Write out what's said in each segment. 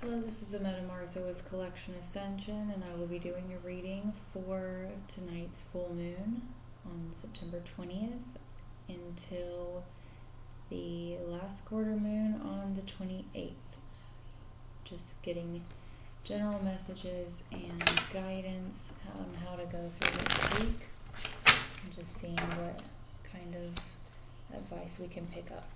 Hello, this is Amanda Martha with Collection Ascension, and I will be doing a reading for tonight's full moon on September 20th until the last quarter moon on the 28th. Just getting general messages and guidance on how to go through this week, and just seeing what kind of advice we can pick up.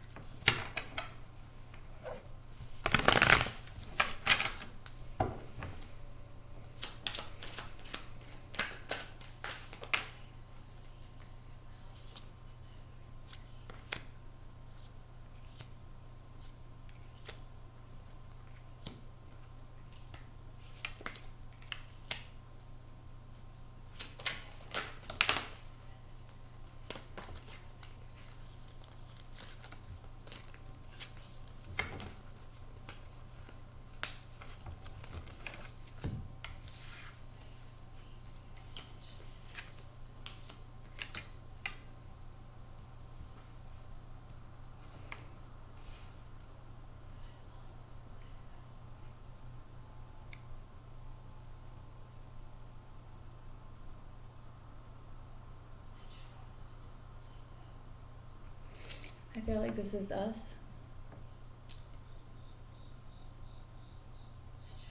I feel like this is us.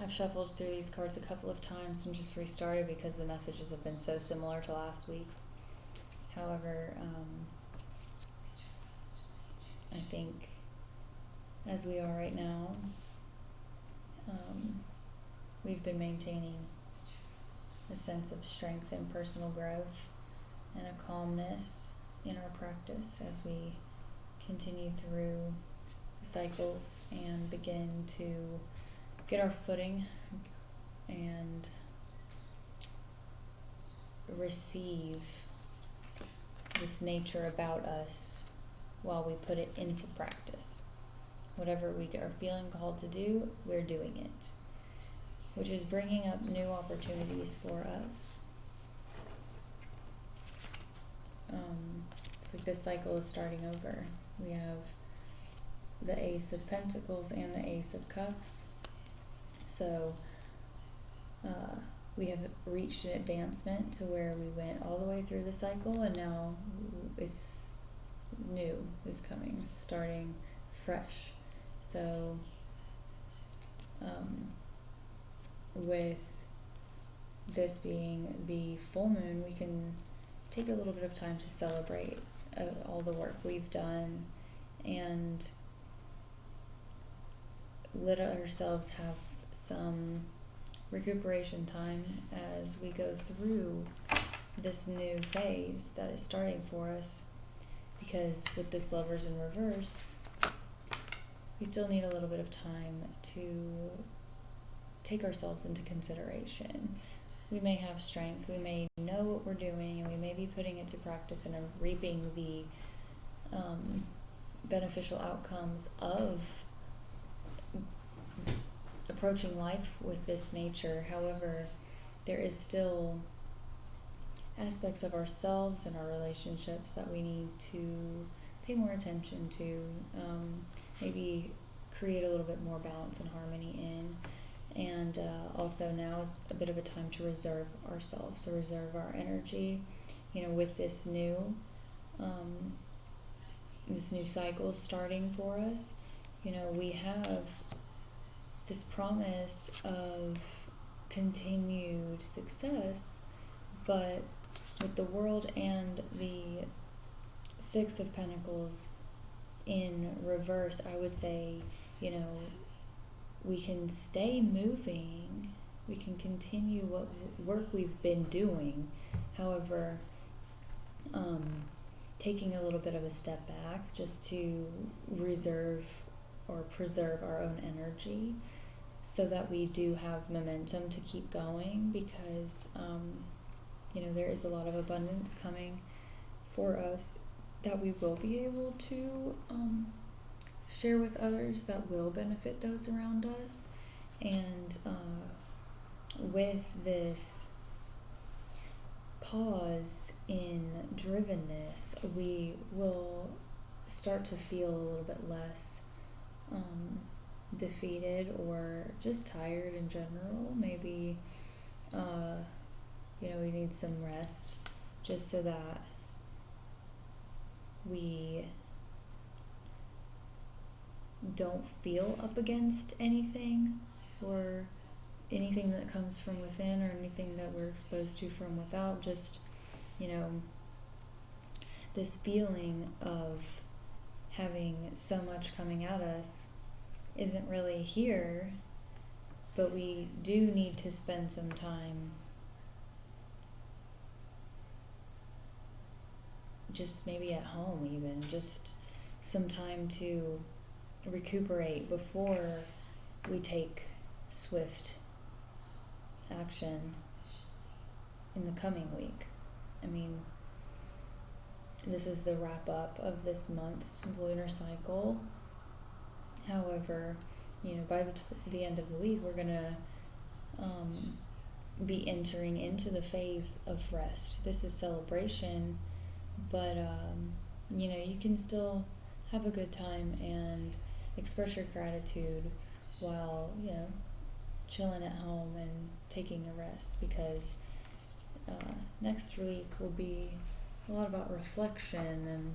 I've shuffled through these cards a couple of times and just restarted because the messages have been so similar to last week's. However, I think as we are right now, we've been maintaining a sense of strength and personal growth and a calmness in our practice as we continue through the cycles and begin to get our footing and receive this nature about us while we put it into practice. Whatever we are feeling called to do, we're doing it, which is bringing up new opportunities for us. It's like this cycle is starting over. We have the Ace of Pentacles and the Ace of Cups. So we have reached an advancement to where we went all the way through the cycle, and now it's new is coming, starting fresh. So with this being the full moon, we can take a little bit of time to celebrate all the work we've done and let ourselves have some recuperation time as we go through this new phase that is starting for us, because with this Lovers in reverse, we still need a little bit of time to take ourselves into consideration. We may have strength, we may know what we're doing, and we may be putting it to practice and reaping the beneficial outcomes of approaching life with this nature. However, there is still aspects of ourselves and our relationships that we need to pay more attention to, maybe create a little bit more balance and harmony in. And also now is a bit of a time to reserve ourselves, to reserve our energy, with this new cycle starting for us. We have this promise of continued success, but with the World and the Six of Pentacles in reverse, I would say, we can stay moving, we can continue what work we've been doing. However, taking a little bit of a step back just to reserve or preserve our own energy so that we do have momentum to keep going, because there is a lot of abundance coming for us that we will be able to share with others, that will benefit those around us. And with this pause in drivenness, we will start to feel a little bit less defeated or just tired in general. Maybe, we need some rest just so that we don't feel up against anything or anything that comes from within or anything that we're exposed to from without. Just, this feeling of having so much coming at us isn't really here, but we do need to spend some time just maybe at home, even just some time to recuperate before we take swift action in the coming week. I mean, this is the wrap up of this month's lunar cycle. However, by the end of the week, we're going to be entering into the phase of rest. This is celebration, but, you can still have a good time and express your gratitude while, chilling at home and taking a rest, because next week will be a lot about reflection,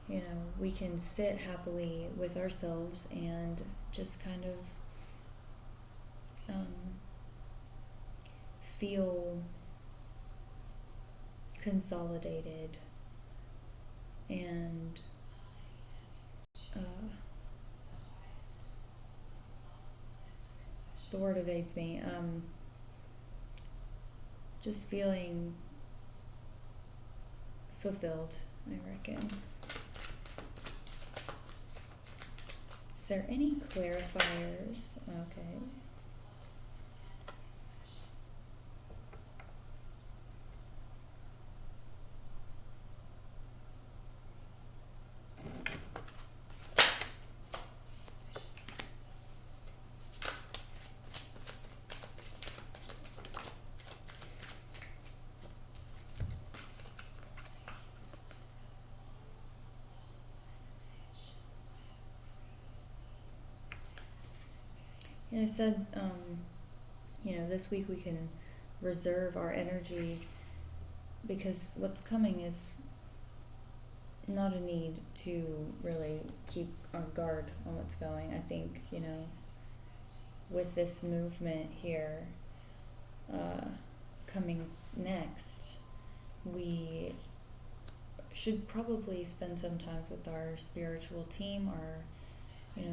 and we can sit happily with ourselves and just kind of feel consolidated and the word evades me, just feeling fulfilled, I reckon. Is there any clarifiers? Okay. Yeah, I said, this week we can reserve our energy, because what's coming is not a need to really keep our guard on what's going. I think, with this movement here coming next, we should probably spend some time with our spiritual team, our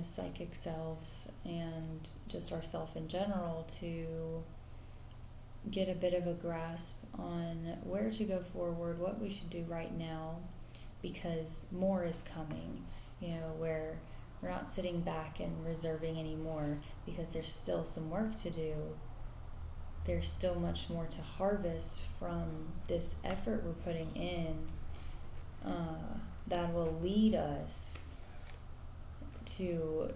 psychic selves, and just ourself in general, to get a bit of a grasp on where to go forward, what we should do right now, because more is coming, where we're not sitting back and reserving anymore, because there's still some work to do. There's still much more to harvest from this effort we're putting in, that will lead us to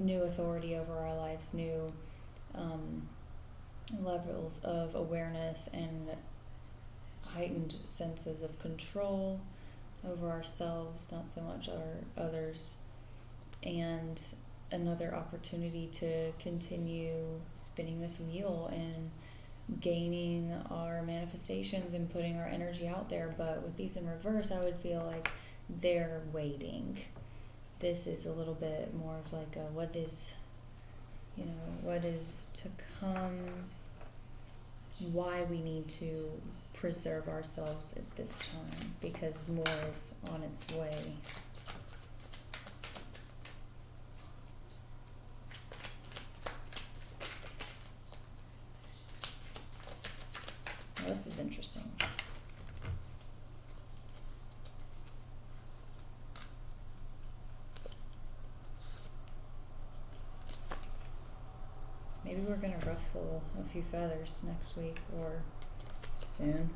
new authority over our lives, new levels of awareness and heightened senses of control over ourselves, not so much our others, and another opportunity to continue spinning this wheel and gaining our manifestations and putting our energy out there. But with these in reverse, I would feel like they're waiting. This is a little bit more of like a what is to come, why we need to preserve ourselves at this time, because more is on its way. Well, this is interesting. Maybe we're going to ruffle a few feathers next week or soon.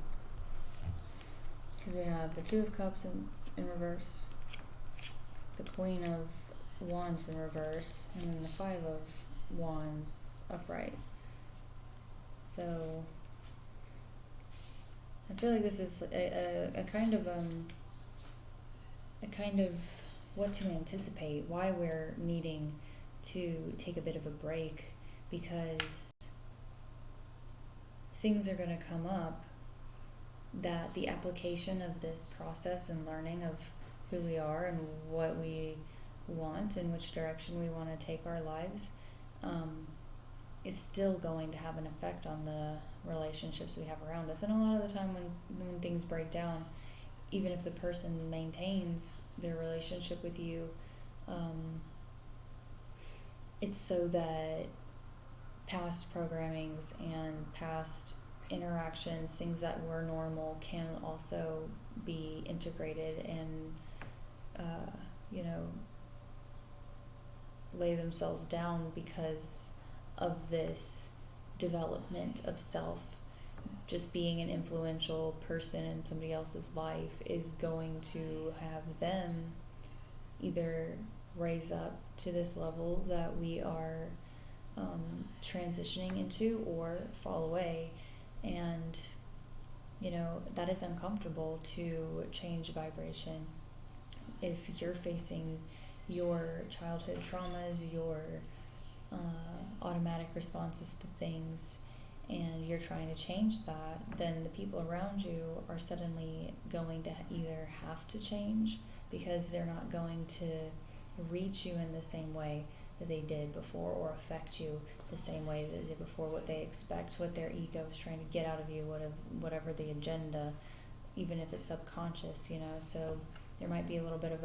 Because we have the Two of Cups in reverse, the Queen of Wands in reverse, and then the Five of Wands upright. So I feel like this is a kind of what to anticipate, why we're needing to take a bit of a break, because things are going to come up that the application of this process and learning of who we are and what we want and which direction we want to take our lives is still going to have an effect on the relationships we have around us. And a lot of the time when things break down, even if the person maintains their relationship with you, it's so that past programmings and past interactions, things that were normal, can also be integrated and lay themselves down because of this development of self. Just being an influential person in somebody else's life is going to have them either raise up to this level that we are transitioning into, or fall away. And that is uncomfortable to change vibration. If you're facing your childhood traumas, your automatic responses to things, and you're trying to change that, then the people around you are suddenly going to either have to change, because they're not going to reach you in the same way that they did before, or affect you the same way that they did before, what they expect, what their ego is trying to get out of you, whatever the agenda, even if it's subconscious, so there might be a little bit of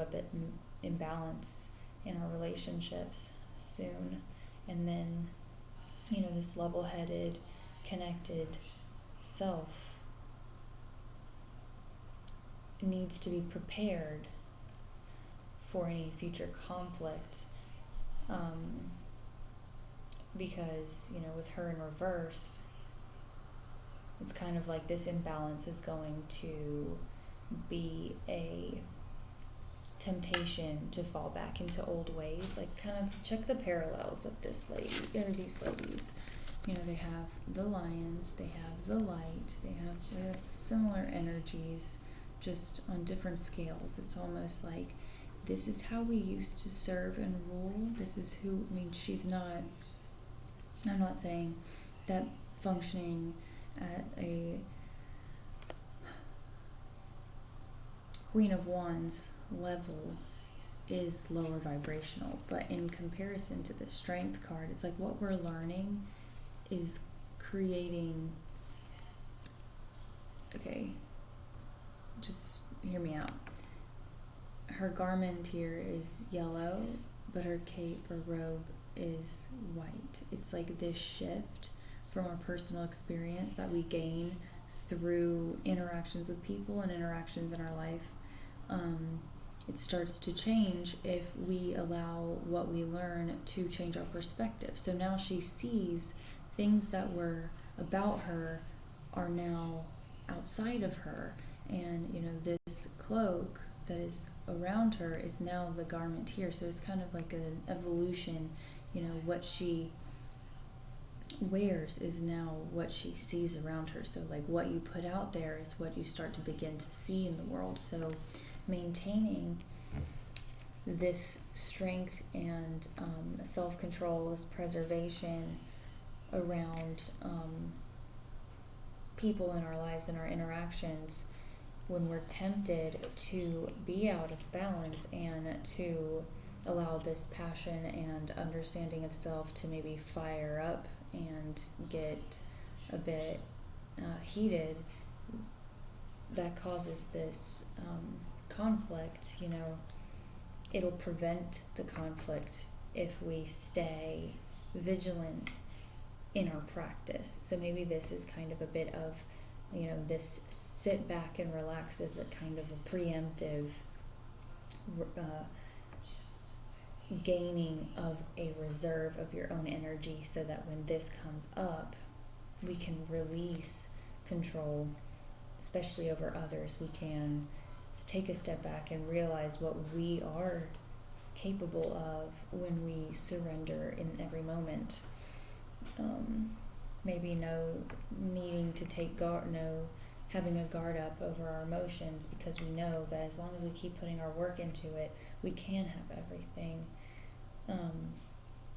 imbalance in our relationships soon. And then, this level-headed, connected self needs to be prepared for any future conflict, because with her in reverse, it's kind of like this imbalance is going to be a temptation to fall back into old ways. Like, kind of check the parallels of this lady or these ladies. They have the lions, they have the light, they have similar energies, just on different scales. It's almost like, this is how we used to serve and rule. This is who, I'm not saying that functioning at a Queen of Wands level is lower vibrational, but in comparison to the Strength card, it's like what we're learning is creating, okay, just hear me out. Her garment here is yellow, but her cape or robe is white. It's like this shift from our personal experience that we gain through interactions with people and interactions in our life. It starts to change if we allow what we learn to change our perspective. So now she sees things that were about her are now outside of her, and this cloak that is around her is now the garment here. So it's kind of like an evolution. What she wears is now what she sees around her. So like what you put out there is what you start to begin to see in the world. So maintaining this strength and self-control, this preservation around people in our lives and our interactions, when we're tempted to be out of balance and to allow this passion and understanding of self to maybe fire up and get a bit heated, that causes this conflict. It'll prevent the conflict if we stay vigilant in our practice. So maybe this is kind of a bit of, this sit back and relax is a kind of a preemptive gaining of a reserve of your own energy, so that when this comes up, we can release control, especially over others. We can take a step back and realize what we are capable of when we surrender in every moment. Maybe no needing to take guard, no having a guard up over our emotions, because we know that as long as we keep putting our work into it, we can have everything.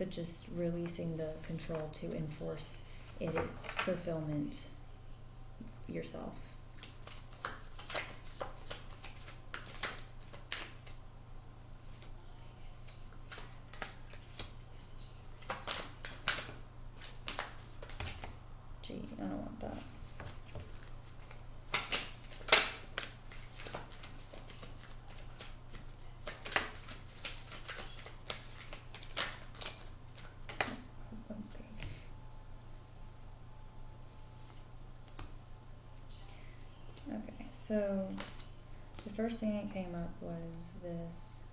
but just releasing the control to enforce its fulfillment yourself. Gee, I don't want that. Okay, so the first thing that came up was this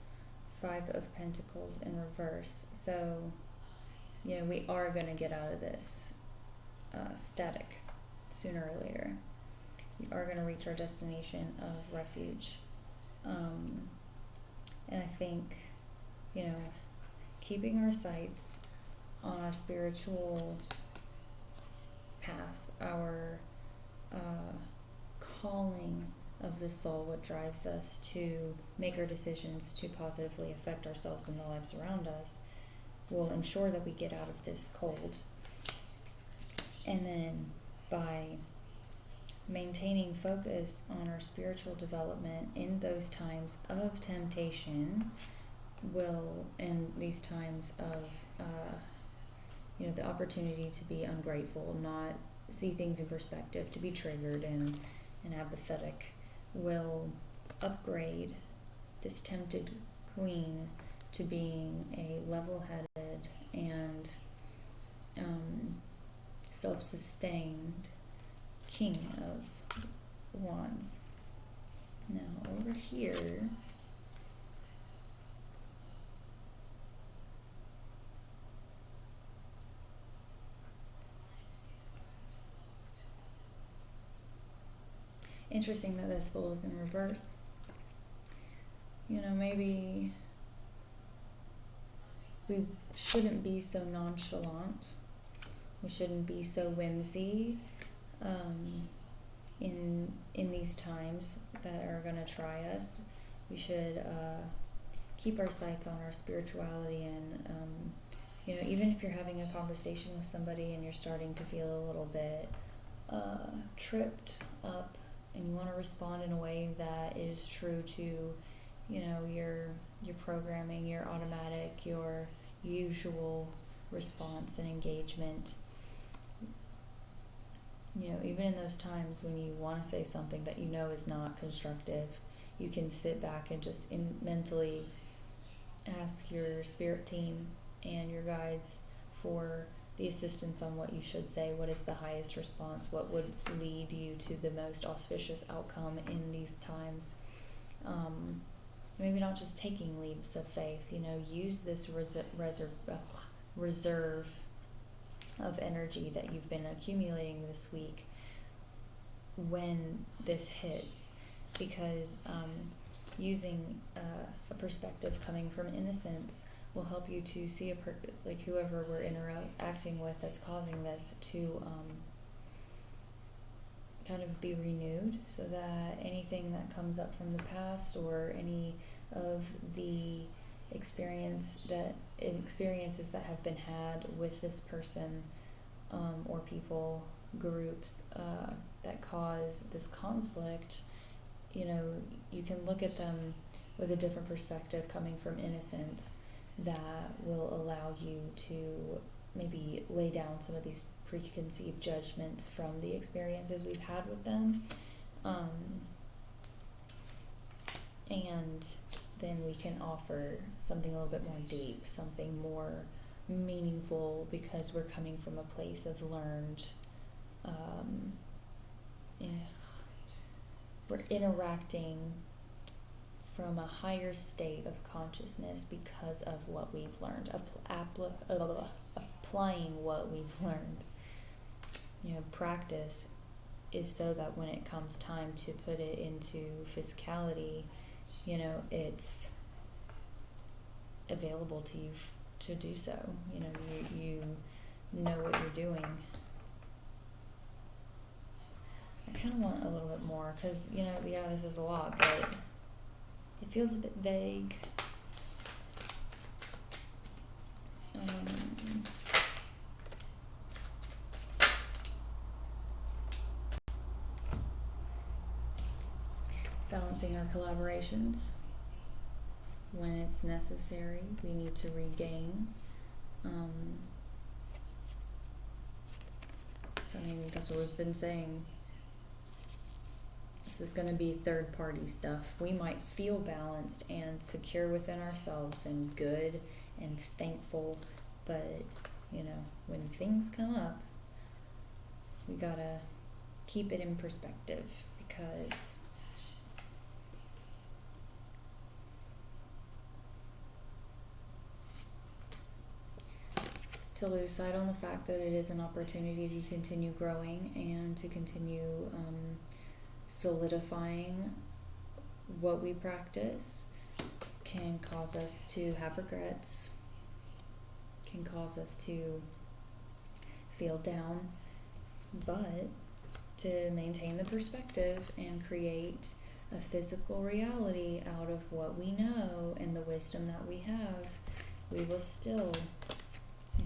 Five of Pentacles in reverse. So, we are going to get out of this static sooner or later. We are going to reach our destination of refuge. And I think, keeping our sights on our spiritual path, our calling of the soul, what drives us to make our decisions to positively affect ourselves and the lives around us, will ensure that we get out of this cold. And then by maintaining focus on our spiritual development in those times of temptation, in these times of the opportunity to be ungrateful, not see things in perspective, to be triggered and apathetic, will upgrade this tempted queen to being a level-headed and self-sustained king of wands. Now over here, interesting that this Fool is in reverse. Maybe we shouldn't be so nonchalant. We shouldn't be so whimsy in these times that are going to try us. We should keep our sights on our spirituality, and even if you're having a conversation with somebody and you're starting to feel a little bit tripped up, and you want to respond in a way that is true to, your programming, your automatic, your usual response and engagement. Even in those times when you want to say something that is not constructive, you can sit back and just mentally ask your spirit team and your guides for the assistance on what you should say. What is the highest response? What would lead you to the most auspicious outcome in these times? Maybe not just taking leaps of faith. Use this reserve of energy that you've been accumulating this week when this hits, because using a perspective coming from innocence will help you to see whoever we're interacting with that's causing this to kind of be renewed, so that anything that comes up from the past or any of the experiences that have been had with this person or people, groups that cause this conflict, you can look at them with a different perspective coming from innocence that will allow you to maybe lay down some of these preconceived judgments from the experiences we've had with them. And then we can offer something a little bit more deep, something more meaningful, because we're coming from a place of learned, we're interacting from a higher state of consciousness because of what we've learned, applying what we've learned. Practice is so that when it comes time to put it into physicality, it's available to you to do so. You know what you're doing. I kind of want a little bit more, because, this is a lot, but it feels a bit vague. Balancing our collaborations when it's necessary. We need to regain. So I mean, that's what we've been saying. This is going to be third-party stuff. We might feel balanced and secure within ourselves and good and thankful, but, you know, when things come up, we gotta keep it in perspective, because to lose sight on the fact that it is an opportunity to continue growing and to continue solidifying what we practice can cause us to have regrets, can cause us to feel down, but to maintain the perspective and create a physical reality out of what we know and the wisdom that we have, we will still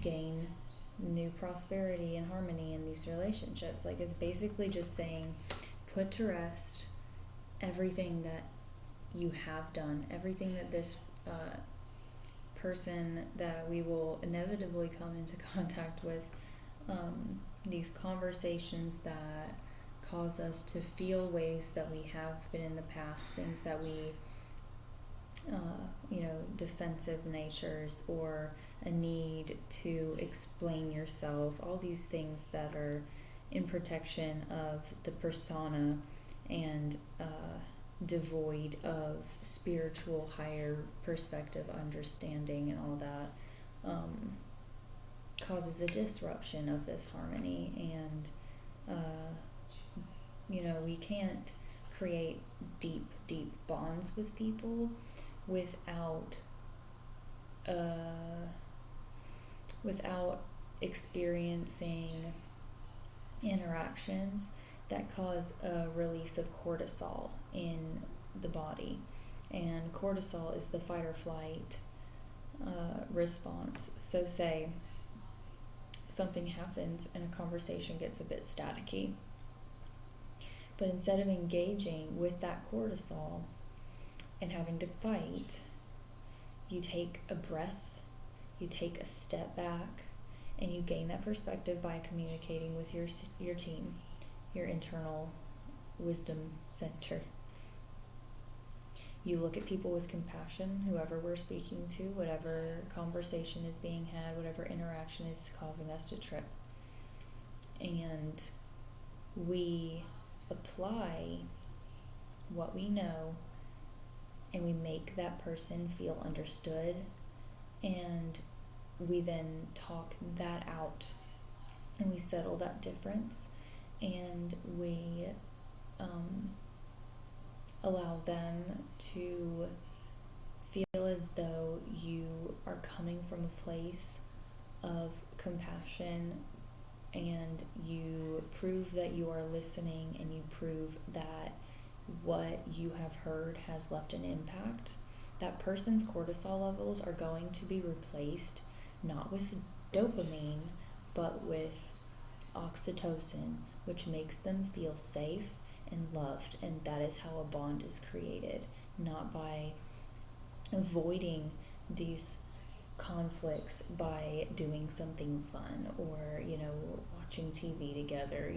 gain new prosperity and harmony in these relationships. Like, it's basically just saying, put to rest everything that you have done, everything that this person that we will inevitably come into contact with, these conversations that cause us to feel ways that we have been in the past, things that we, defensive natures, or a need to explain yourself, all these things that are in protection of the persona and devoid of spiritual higher perspective understanding and all that, causes a disruption of this harmony. And we can't create deep bonds with people without experiencing interactions that cause a release of cortisol in the body. And cortisol is the fight or flight response. So say something happens and a conversation gets a bit staticky, but instead of engaging with that cortisol and having to fight, you take a breath, you take a step back, and you gain that perspective by communicating with your team, your internal wisdom center. You look at people with compassion, whoever we're speaking to, whatever conversation is being had, whatever interaction is causing us to trip. And we apply what we know, and we make that person feel understood, and we then talk that out, and we settle that difference, and we allow them to feel as though you are coming from a place of compassion, and you prove that you are listening, and you prove that what you have heard has left an impact. That person's cortisol levels are going to be replaced not with dopamine, but with oxytocin, which makes them feel safe and loved. And that is how a bond is created, not by avoiding these conflicts by doing something fun or, watching TV together.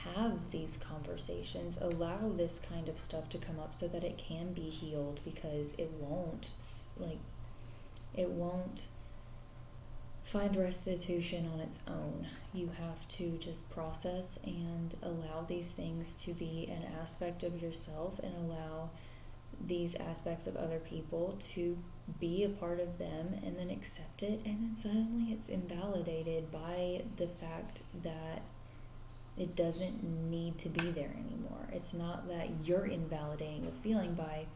Have these conversations, allow this kind of stuff to come up so that it can be healed, because it won't find restitution on its own. You have to just process and allow these things to be an aspect of yourself, and allow these aspects of other people to be a part of them, and then accept it, and then suddenly it's invalidated by the fact that it doesn't need to be there anymore. It's not that you're invalidating the feeling by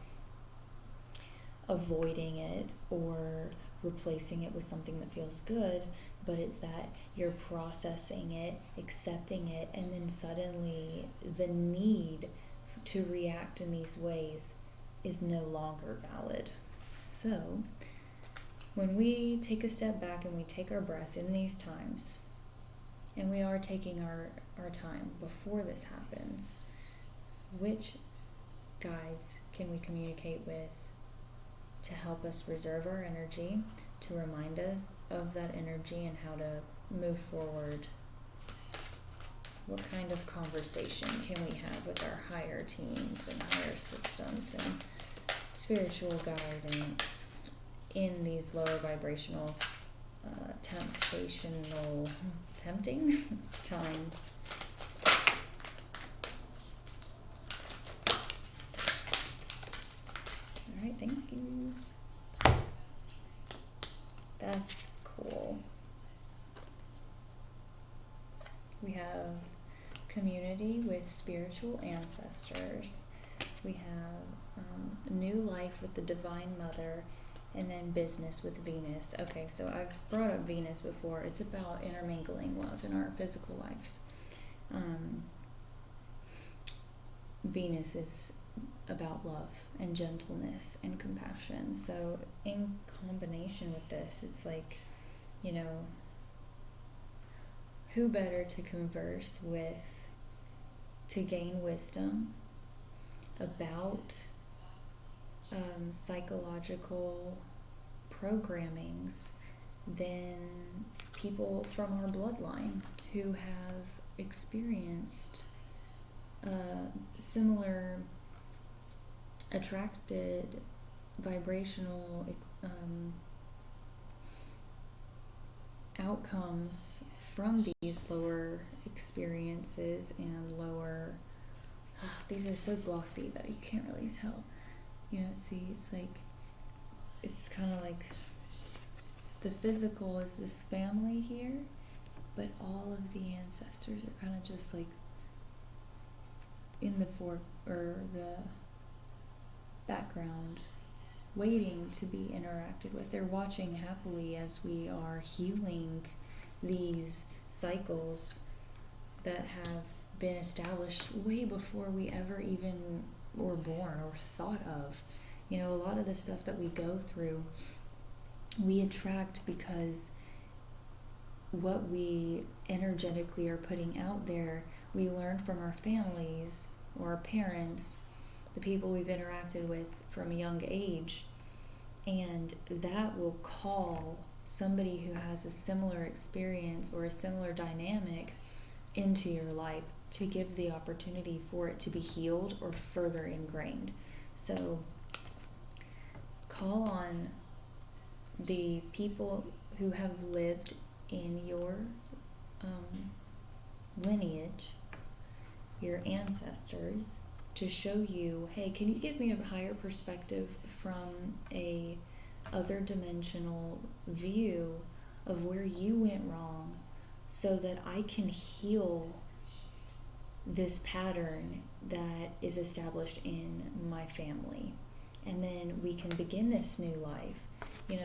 avoiding it or replacing it with something that feels good, but it's that you're processing it, accepting it, and then suddenly the need to react in these ways is no longer valid. So when we take a step back and we take our breath in these times, and we are taking our time before this happens, which guides can we communicate with to help us reserve our energy, to remind us of that energy and how to move forward? What kind of conversation can we have with our higher teams and higher systems and spiritual guidance in these lower vibrational, tempting times? All right, thank you. That's cool. We have community with spiritual ancestors. We have new life with the Divine Mother, and then business with Venus. Okay, so I've brought up Venus before. It's about intermingling love in our physical lives. Venus is about love and gentleness and compassion. So in combination with this, it's like, who better to converse with to gain wisdom about psychological programmings than people from our bloodline who have experienced similar attracted vibrational outcomes from these lower experiences and lower these are so glossy that you can't really tell. See, it's like, it's kind of like the physical is this family here, but all of the ancestors are kind of just like in the the background, waiting to be interacted with. They're watching happily as we are healing these cycles that have been established way before we ever even were born or thought of. A lot of the stuff that we go through, we attract because what we energetically are putting out there, we learn from our families or our parents, the people we've interacted with from a young age, and that will call somebody who has a similar experience or a similar dynamic into your life to give the opportunity for it to be healed or further ingrained. So call on the people who have lived in your lineage, your ancestors, to show you, hey, can you give me a higher perspective from a other dimensional view of where you went wrong so that I can heal this pattern that is established in my family. And then we can begin this new life. It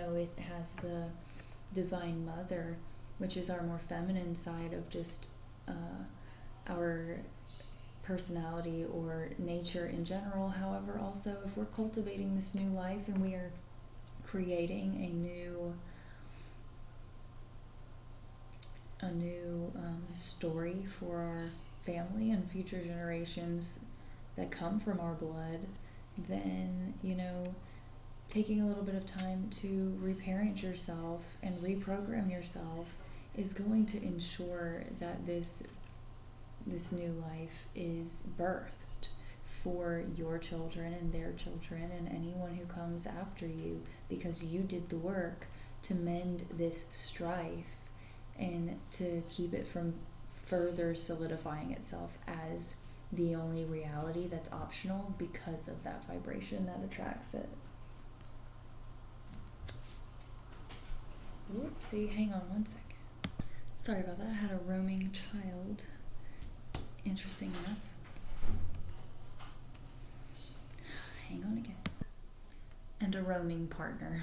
has the Divine Mother, which is our more feminine side of just our personality or nature in general. However, also if we're cultivating this new life and we are creating a new story for our family and future generations that come from our blood, then taking a little bit of time to reparent yourself and reprogram yourself is going to ensure that this new life is birthed for your children and their children and anyone who comes after you, because you did the work to mend this strife and to keep it from further solidifying itself as the only reality that's optional because of that vibration that attracts it. Whoopsie, hang on one second. Sorry about that, I had a roaming child. Interesting enough. Hang on again. And a roaming partner.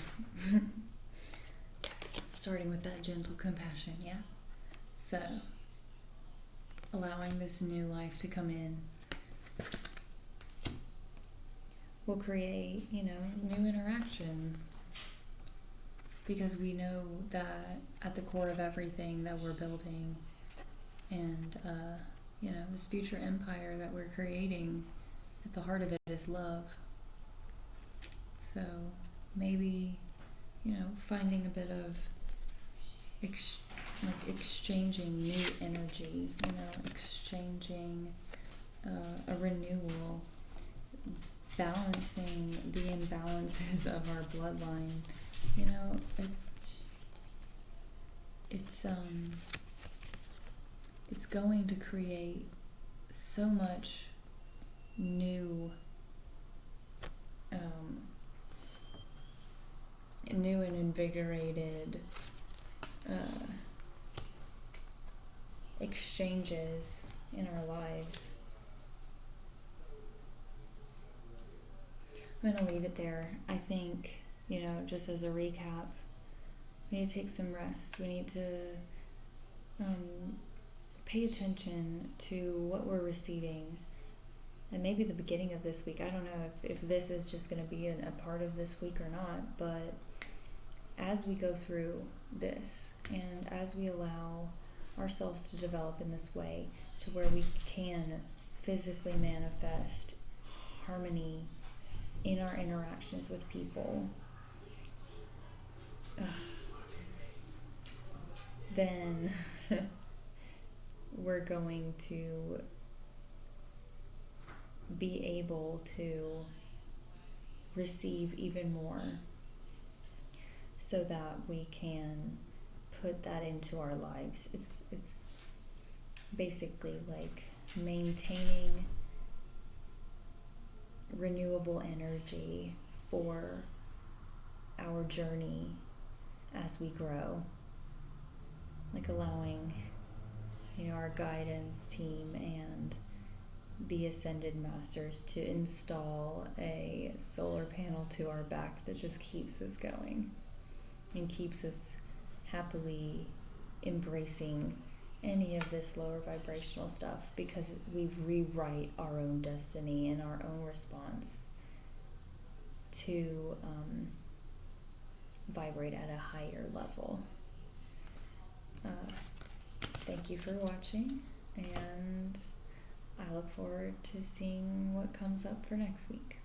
Starting with that gentle compassion, yeah? So, allowing this new life to come in will create, new interaction. because we know that at the core of everything that we're building and, this future empire that we're creating, at the heart of it is love. So maybe, finding a bit of exchanging new energy, exchanging a renewal, balancing the imbalances of our bloodline. It's going to create so much new and invigorated exchanges in our lives. I'm going to leave it there. I think, just as a recap, we need to take some rest. We need to pay attention to what we're receiving. And maybe the beginning of this week, I don't know if this is just going to be a part of this week or not, but as we go through this and as we allow ourselves to develop in this way to where we can physically manifest harmony in our interactions with people, then we're going to be able to receive even more so that we can put that into our lives. It's basically like maintaining renewable energy for our journey as we grow, like allowing our guidance team and the Ascended Masters to install a solar panel to our back that just keeps us going and keeps us happily embracing any of this lower vibrational stuff, because we rewrite our own destiny and our own response to vibrate at a higher level. Thank you for watching, and I look forward to seeing what comes up for next week.